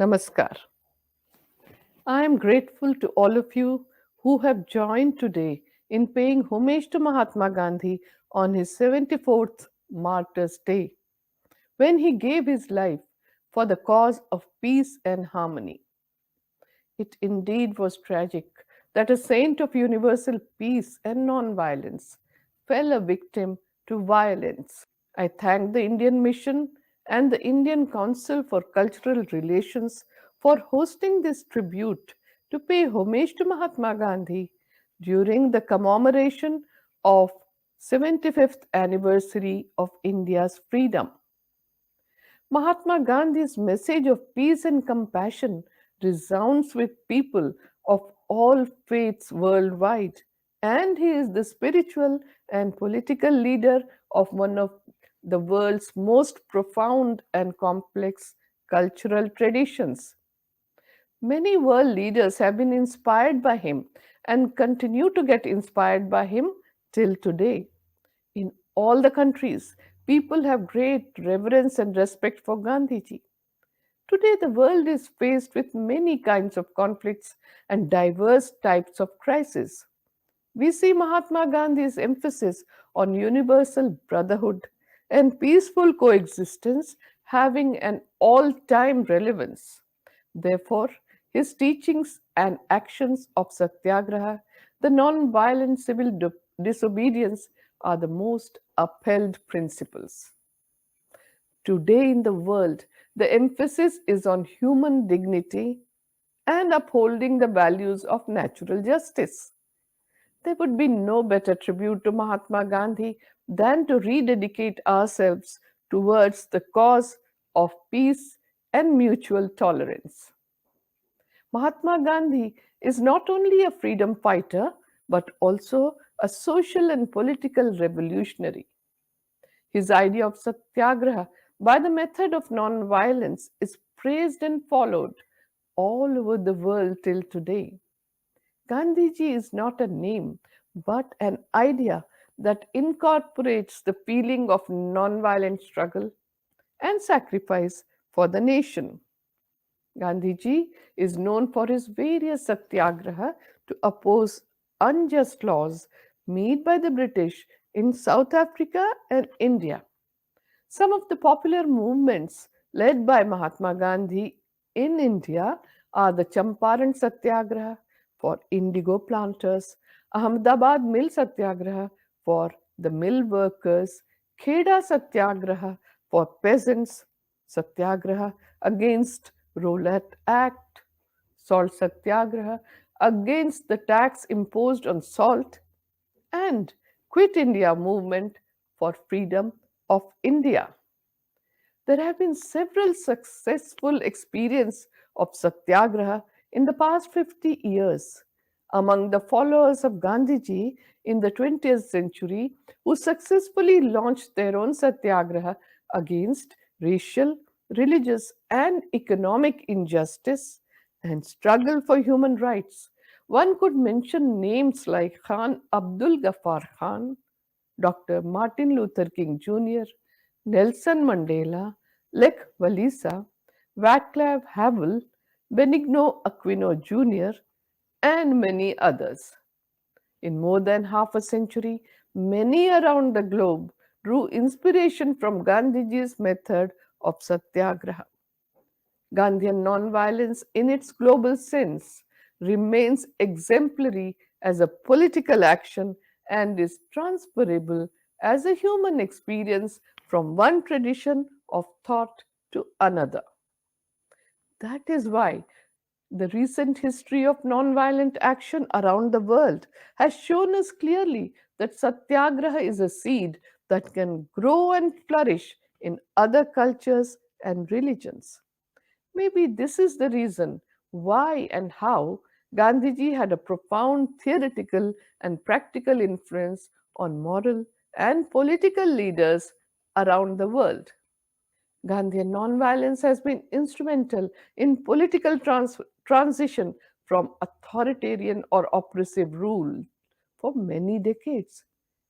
Namaskar. I am grateful to all of you who have joined today in paying homage to Mahatma Gandhi on his 74th Martyrs' Day, when he gave his life for the cause of peace and harmony. It indeed was tragic that a saint of universal peace and non-violence fell a victim to violence. I thank the Indian Mission and the Indian Council for Cultural Relations for hosting this tribute to pay homage to Mahatma Gandhi during the commemoration of 75th anniversary of India's freedom. Mahatma Gandhi's message of peace and compassion resounds with people of all faiths worldwide, and he is the spiritual and political leader of one of the world's most profound and complex cultural traditions. Many world leaders have been inspired by him and continue to get inspired by him till today. In all the countries, people have great reverence and respect for Gandhiji. Today, the world is faced with many kinds of conflicts and diverse types of crises. We see Mahatma Gandhi's emphasis on universal brotherhood and peaceful coexistence having an all time relevance. Therefore, his teachings and actions of Satyagraha, the non-violent civil disobedience, are the most upheld principles. Today in the world, the emphasis is on human dignity and upholding the values of natural justice. There would be no better tribute to Mahatma Gandhi than to rededicate ourselves towards the cause of peace and mutual tolerance. Mahatma Gandhi is not only a freedom fighter but also a social and political revolutionary. His idea of Satyagraha by the method of non-violence is praised and followed all over the world till today. Gandhiji is not a name, but an idea that incorporates the feeling of non-violent struggle and sacrifice for the nation. Gandhiji is known for his various satyagraha to oppose unjust laws made by the British in South Africa and India. Some of the popular movements led by Mahatma Gandhi in India are the Champaran Satyagraha for indigo planters, Ahmedabad Mill Satyagraha for the mill workers, Kheda Satyagraha for peasants, Satyagraha against Rowlatt Act, Salt Satyagraha against the tax imposed on salt, and Quit India movement for freedom of India. There have been several successful experiences of Satyagraha in the past 50 years. Among the followers of Gandhiji in the 20th century who successfully launched their own Satyagraha against racial, religious, and economic injustice and struggle for human rights, one could mention names like Khan Abdul Ghaffar Khan, Dr. Martin Luther King Jr., Nelson Mandela, Lech Walesa, Václav Havel, Benigno Aquino Jr., and many others. In more than half a century, many around the globe drew inspiration from Gandhiji's method of satyagraha. Gandhian nonviolence, in its global sense, remains exemplary as a political action and is transferable as a human experience from one tradition of thought to another. That is why the recent history of nonviolent action around the world has shown us clearly that satyagraha is a seed that can grow and flourish in other cultures and religions. Maybe this is the reason why and how Gandhiji had a profound theoretical and practical influence on moral and political leaders around the world. Gandhian nonviolence has been instrumental in political transition from authoritarian or oppressive rule for many decades.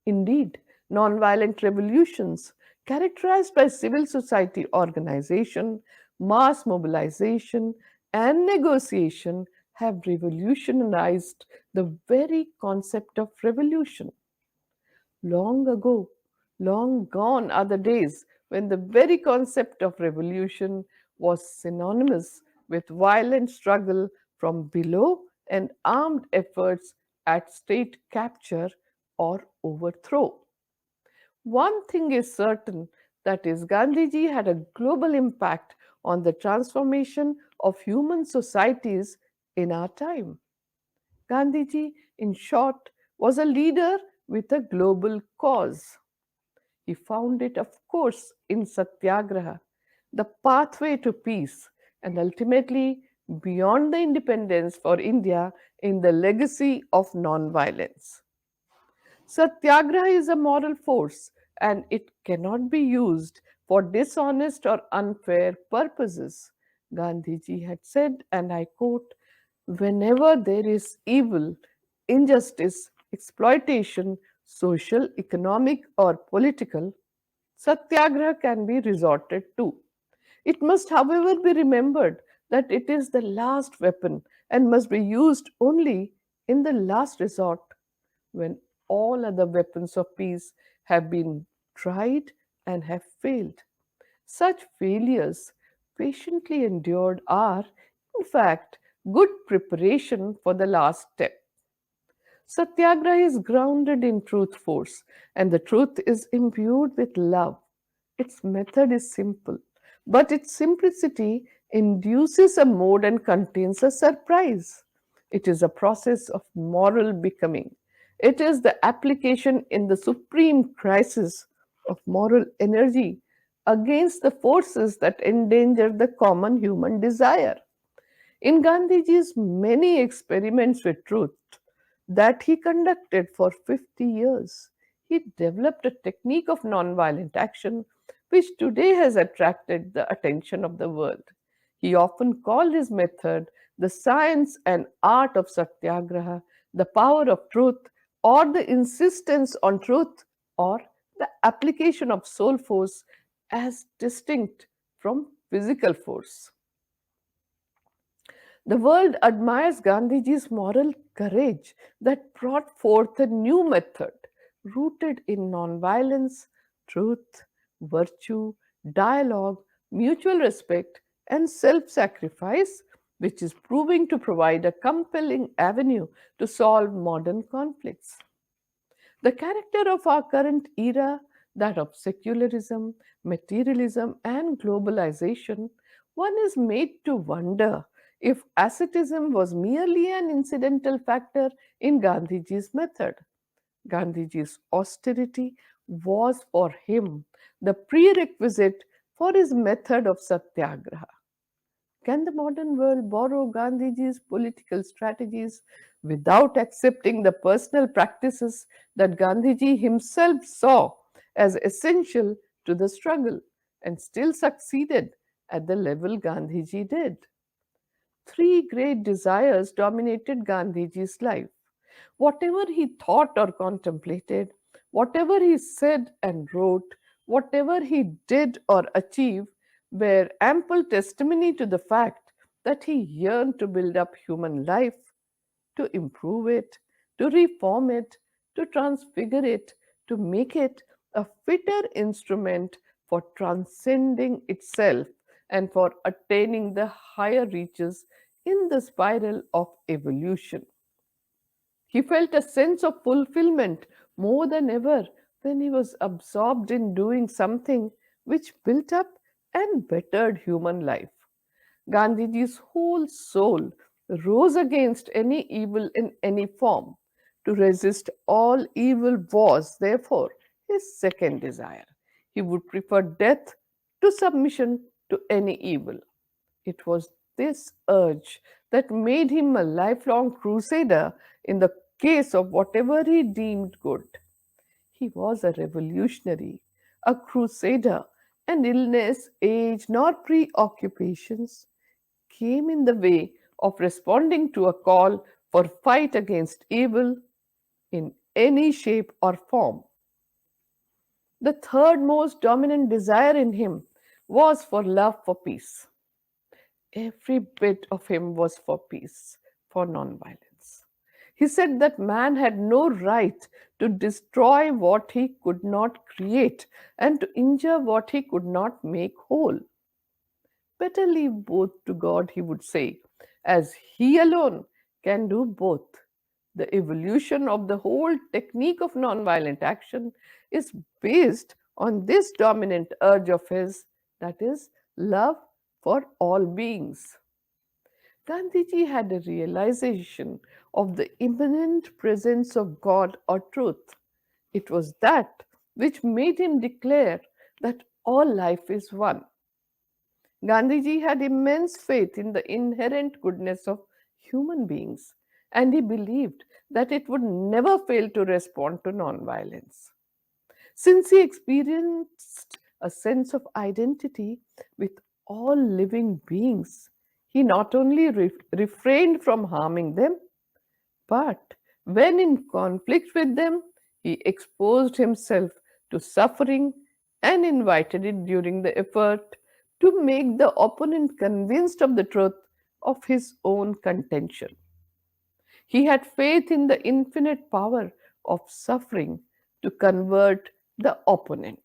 Indeed, nonviolent revolutions, characterized by civil society organization, mass mobilization, and negotiation have revolutionized the very concept of revolution. Long ago, long gone are the days when the very concept of revolution was synonymous with violent struggle from below and armed efforts at state capture or overthrow. One thing is certain, that is, Gandhiji had a global impact on the transformation of human societies in our time. Gandhiji, in short, was a leader with a global cause. He found it, of course, in Satyagraha, the pathway to peace, and ultimately beyond the independence for India in the legacy of nonviolence. Satyagraha is a moral force and it cannot be used for dishonest or unfair purposes. Gandhiji had said, and I quote, whenever there is evil, injustice, exploitation, social, economic, or political, Satyagraha can be resorted to. It must, however, be remembered that it is the last weapon and must be used only in the last resort when all other weapons of peace have been tried and have failed. Such failures, patiently endured, are, in fact, good preparation for the last step. Satyagraha is grounded in truth force, and the truth is imbued with love. Its method is simple, but its simplicity induces a mode and contains a surprise. It is a process of moral becoming. It is the application in the supreme crisis of moral energy against the forces that endanger the common human desire. In Gandhiji's many experiments with truth that he conducted for 50 years, he developed a technique of nonviolent action which today has attracted the attention of the world. He often called his method the science and art of Satyagraha, the power of truth, or the insistence on truth, or the application of soul force as distinct from physical force. The world admires Gandhiji's moral courage that brought forth a new method rooted in nonviolence, truth, virtue, dialogue, mutual respect, and self sacrifice, which is proving to provide a compelling avenue to solve modern conflicts. The character of our current era, that of secularism, materialism, and globalization, one is made to wonder if asceticism was merely an incidental factor in Gandhiji's method. Gandhiji's austerity was for him the prerequisite for his method of satyagraha. Can the modern world borrow Gandhiji's political strategies without accepting the personal practices that Gandhiji himself saw as essential to the struggle and still succeeded at the level Gandhiji did? Three great desires dominated Gandhiji's life. Whatever he thought or contemplated, whatever he said and wrote, whatever he did or achieved, bear ample testimony to the fact that he yearned to build up human life, to improve it, to reform it, to transfigure it, to make it a fitter instrument for transcending itself and for attaining the higher reaches in the spiral of evolution. He felt a sense of fulfillment more than ever when he was absorbed in doing something which built up and bettered human life. Gandhiji's whole soul rose against any evil in any form. To resist all evil was, therefore, his second desire. He would prefer death to submission to any evil. It was this urge that made him a lifelong crusader in the case of whatever he deemed good. He was a revolutionary, a crusader, and illness, age, nor preoccupations came in the way of responding to a call for fight against evil in any shape or form. The third most dominant desire in him was for love for peace. Every bit of him was for peace, for nonviolence. He said that man had no right to destroy what he could not create and to injure what he could not make whole. Better leave both to God, he would say, as he alone can do both. The evolution of the whole technique of nonviolent action is based on this dominant urge of his, that is, love for all beings. Gandhiji had a realization of the immanent presence of God or truth. It was that which made him declare that all life is one. Gandhiji had immense faith in the inherent goodness of human beings, and he believed that it would never fail to respond to nonviolence. Since he experienced a sense of identity with all living beings, he not only refrained from harming them, but when in conflict with them, he exposed himself to suffering and invited it during the effort to make the opponent convinced of the truth of his own contention. He had faith in the infinite power of suffering to convert the opponent.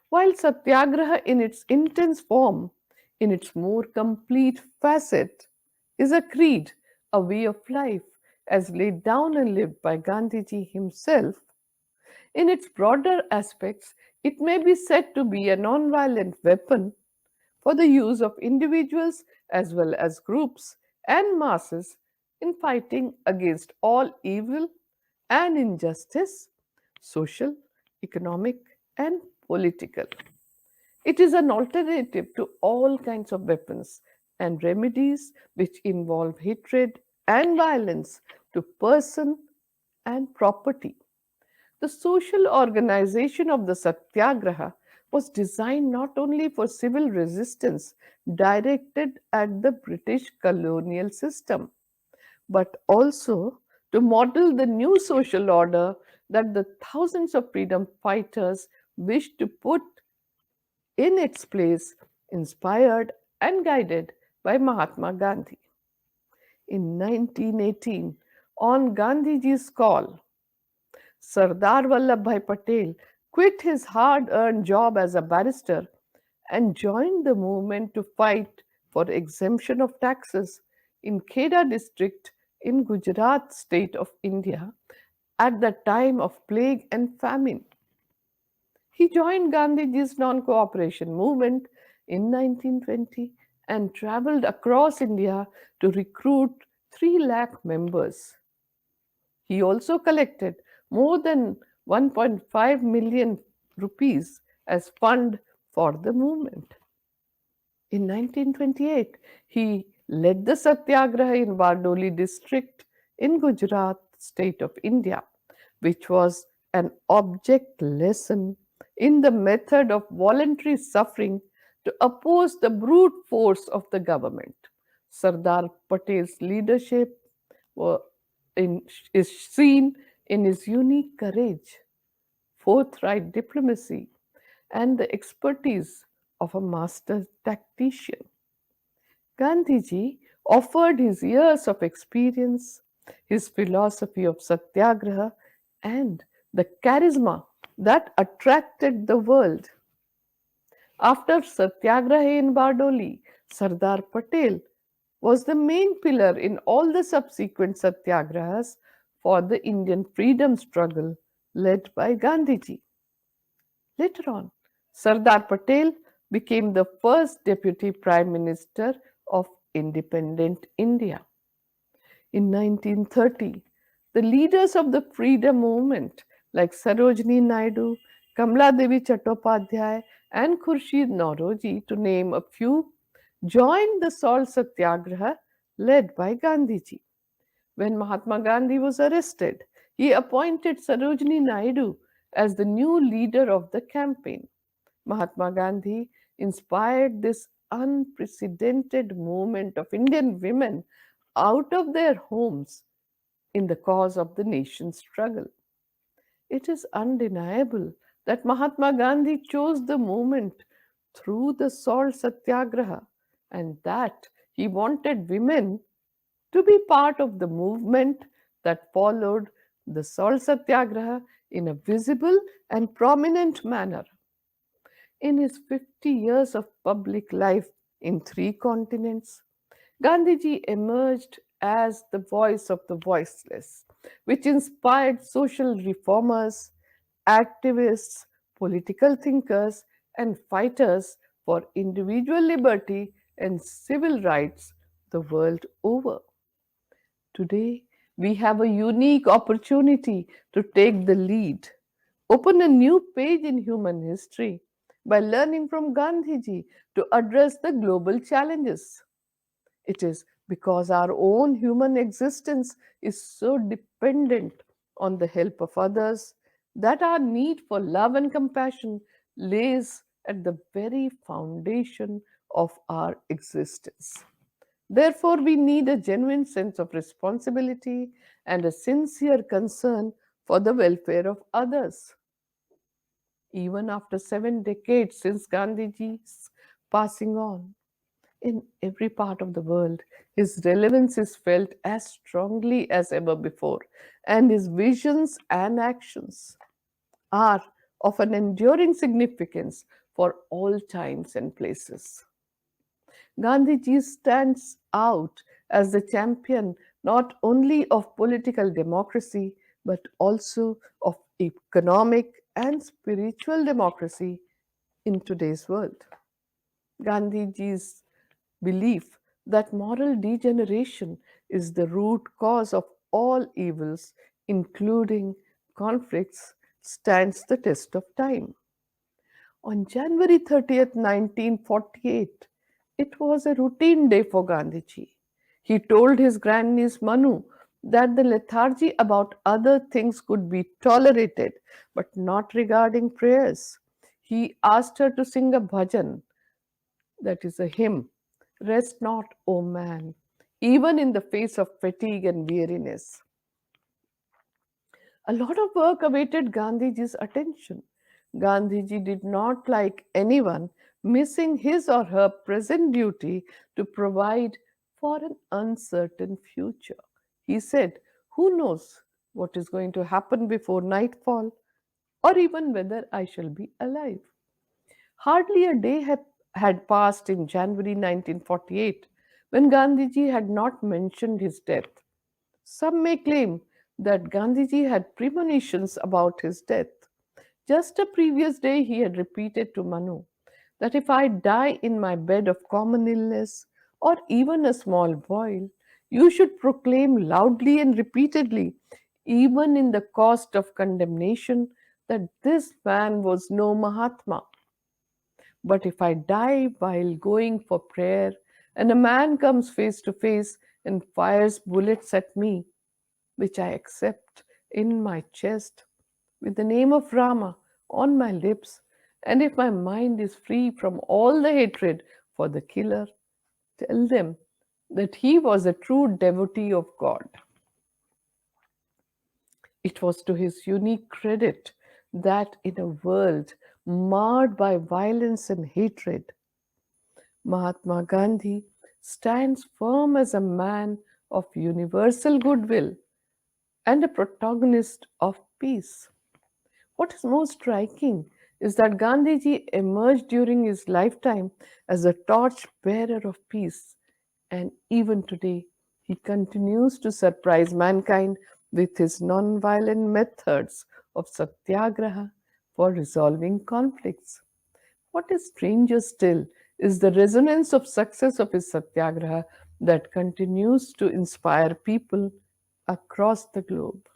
While Satyagraha, in its intense form, in its more complete facet, is a creed, a way of life, as laid down and lived by Gandhiji himself, in its broader aspects, it may be said to be a non-violent weapon for the use of individuals as well as groups and masses in fighting against all evil and injustice, social, economic, and political. It is an alternative to all kinds of weapons and remedies which involve hatred and violence to person and property. The social organization of the Satyagraha was designed not only for civil resistance directed at the British colonial system, but also to model the new social order that the thousands of freedom fighters wished to put in its place, inspired and guided by Mahatma Gandhi. In 1918, on Gandhiji's call, Sardar Vallabhbhai Patel quit his hard earned job as a barrister and joined the movement to fight for exemption of taxes in Kheda district in Gujarat state of India at the time of plague and famine. He joined Gandhiji's non cooperation movement in 1920 and traveled across India to recruit 3 lakh members. He also collected more than 1.5 million rupees as fund for the movement. In 1928, he led the Satyagraha in Bardoli district in Gujarat state of India, which was an object lesson in the method of voluntary suffering to oppose the brute force of the government. Sardar Patel's leadership were is seen in his unique courage, forthright diplomacy, and the expertise of a master tactician. Gandhiji offered his years of experience, his philosophy of satyagraha, and the charisma that attracted the world. After Satyagraha in Bardoli, Sardar Patel was the main pillar in all the subsequent satyagrahas for the Indian freedom struggle led by Gandhiji. Later on, Sardar Patel became the first deputy prime minister of independent India. In 1930, the leaders of the freedom movement like Sarojini Naidu, Kamla Devi Chattopadhyay, and Khurshid Nauroji, to name a few, joined the Salt Satyagraha led by Gandhiji. When Mahatma Gandhi was arrested, he appointed Sarojini Naidu as the new leader of the campaign. Mahatma Gandhi inspired this unprecedented movement of Indian women out of their homes in the cause of the nation's struggle. It is undeniable that Mahatma Gandhi chose the movement through the salt satyagraha and that he wanted women to be part of the movement that followed the Salt Satyagraha in a visible and prominent manner. In his 50 years of public life in three continents, Gandhiji emerged as the voice of the voiceless, which inspired social reformers, activists, political thinkers, and fighters for individual liberty and civil rights the world over. Today, we have a unique opportunity to take the lead, open a new page in human history by learning from Gandhiji to address the global challenges. It is because our own human existence is so dependent on the help of others that our need for love and compassion lays at the very foundation of our existence. Therefore, we need a genuine sense of responsibility and a sincere concern for the welfare of others. Even after 7 decades since Gandhiji's passing on, in every part of the world, his relevance is felt as strongly as ever before, and his visions and actions are of an enduring significance for all times and places. Gandhiji stands out as the champion not only of political democracy but also of economic and spiritual democracy in today's world. Gandhiji's belief that moral degeneration is the root cause of all evils, including conflicts, stands the test of time. On January 30th, 1948, it was a routine day for Gandhiji. He told his grandniece Manu that the lethargy about other things could be tolerated, but not regarding prayers. He asked her to sing a bhajan, that is a hymn. Rest not, O man, even in the face of fatigue and weariness. A lot of work awaited Gandhiji's attention. Gandhiji did not like anyone missing his or her present duty to provide for an uncertain future. He said, who knows what is going to happen before nightfall or even whether I shall be alive? Hardly a day had passed in January 1948 when Gandhiji had not mentioned his death. Some may claim that Gandhiji had premonitions about his death. Just a previous day, he had repeated to Manu that if I die in my bed of common illness or even a small boil, you should proclaim loudly and repeatedly, even in the cost of condemnation, that this man was no Mahatma. But if I die while going for prayer and a man comes face to face and fires bullets at me, which I accept in my chest with the name of Rama on my lips, and if my mind is free from all the hatred for the killer, tell them that he was a true devotee of God. It was to his unique credit that in a world marred by violence and hatred, Mahatma Gandhi stands firm as a man of universal goodwill and a protagonist of peace. What is most striking is that Gandhiji emerged during his lifetime as a torch bearer of peace, and even today he continues to surprise mankind with his non-violent methods of satyagraha for resolving conflicts. What is stranger still is the resonance of success of his satyagraha that continues to inspire people across the globe.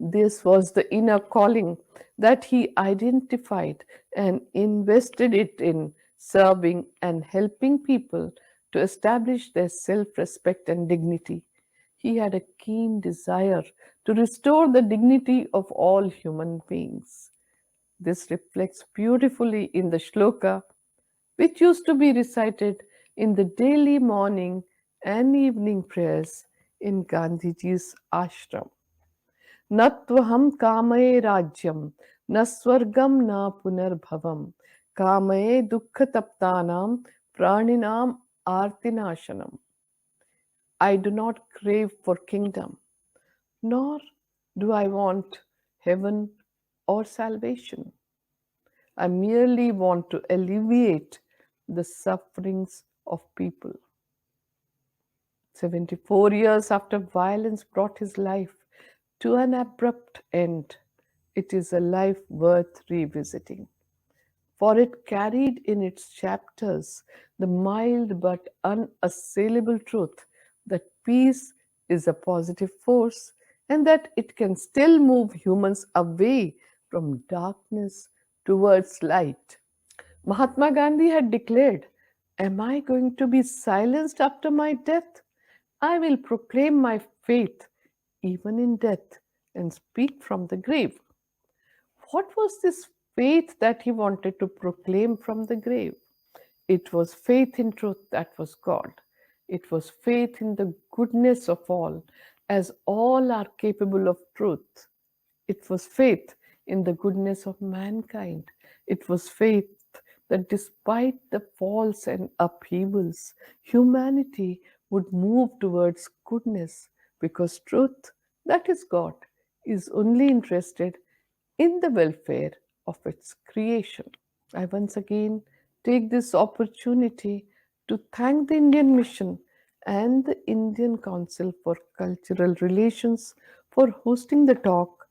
This was the inner calling that he identified and invested it in serving and helping people to establish their self respect and dignity. He had a keen desire to restore the dignity of all human beings. This reflects beautifully in the shloka, which used to be recited in the daily morning and evening prayers in Gandhiji's ashram. न त्वहं कामये राज्यं न स्वर्गं न पुनर्भवं Kamaye dukkha taptanam praninam artinashanam. I do not crave for kingdom, nor do I want heaven or salvation. I merely want to alleviate the sufferings of people. 74 years after violence brought his life to an abrupt end, it is a life worth revisiting, for it carried in its chapters the mild but unassailable truth that peace is a positive force and that it can still move humans away from darkness towards light. Mahatma Gandhi had declared, "Am I going to be silenced after my death? I will proclaim my faith even in death and speak from the grave." What was this faith that he wanted to proclaim from the grave? It was faith in truth that was God. It was faith in the goodness of all, as all are capable of truth. It was faith in the goodness of mankind. It was faith that despite the falls and upheavals, humanity would move towards goodness because truth, that is God, is only interested in the welfare of its creation. I once again take this opportunity to thank the Indian Mission and the Indian Council for Cultural Relations for hosting the talk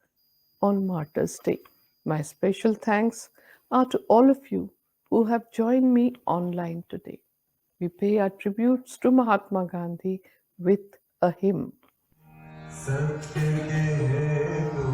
on Martyrs' Day. My special thanks are to all of you who have joined me online today. We pay our tributes to Mahatma Gandhi with a hymn. सत्य के हेतु